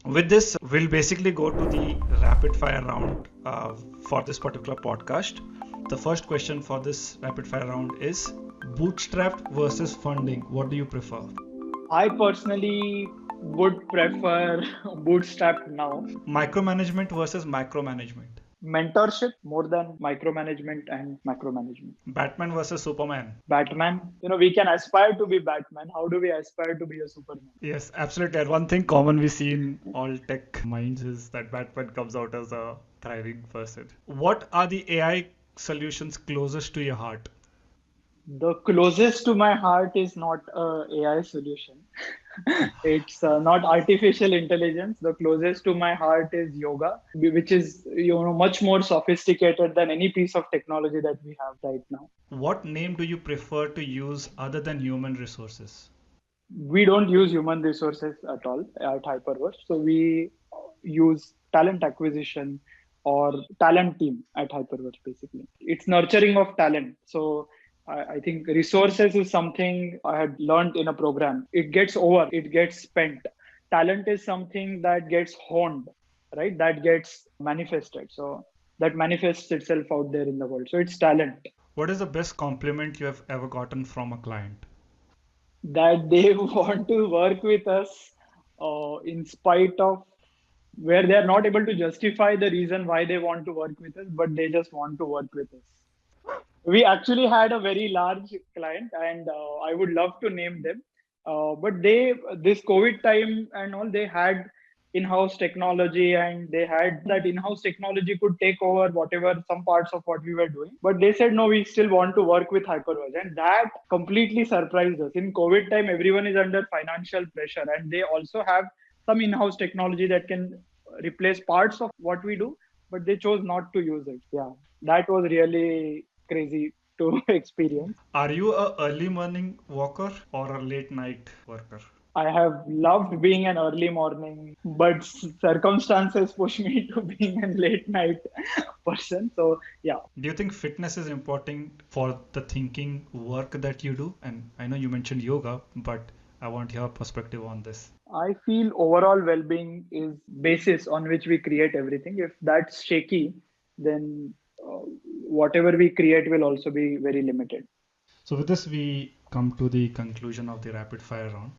With this, we'll basically go to the rapid fire round for this particular podcast. The first question for this rapid fire round is bootstrapped versus funding. What do you prefer? I personally would prefer Bootstrap now. Micromanagement versus micromanagement. Mentorship more than micromanagement and macromanagement. Batman versus Superman. Batman, we can aspire to be Batman. How do we aspire to be a Superman? Yes, absolutely. And one thing common we see in all tech minds is that Batman comes out as a thriving person. What are the AI solutions closest to your heart? The closest to my heart is not a AI solution. It's not artificial intelligence. The closest to my heart is yoga, which is much more sophisticated than any piece of technology that we have right now. What name do you prefer to use other than human resources? We don't use human resources at all at HyperVerge. So we use talent acquisition or talent team at HyperVerge basically. It's nurturing of talent. So I think resources is something I had learned in a program. It gets over, it gets spent. Talent is something that gets honed, right? That gets manifested. So that manifests itself out there in the world. So it's talent. What is the best compliment you have ever gotten from a client? That they want to work with us in spite of where they are not able to justify the reason why they want to work with us, but they just want to work with us. We actually had a very large client, and I would love to name them. But this COVID time and all, they had in-house technology, and they had that in-house technology could take over whatever some parts of what we were doing. But they said, no, we still want to work with HyperVerge. And that completely surprised us. In COVID time, everyone is under financial pressure, and they also have some in-house technology that can replace parts of what we do, but they chose not to use it. Yeah, that was really crazy to experience. Are you a early morning walker or a late night worker? I have loved being an early morning, but circumstances push me to being a late night person. So, yeah. Do you think fitness is important for the thinking work that you do? And I know you mentioned yoga, but I want your perspective on this. I feel overall well-being is basis on which we create everything. If that's shaky, then whatever we create will also be very limited. So with this, we come to the conclusion of the rapid fire round.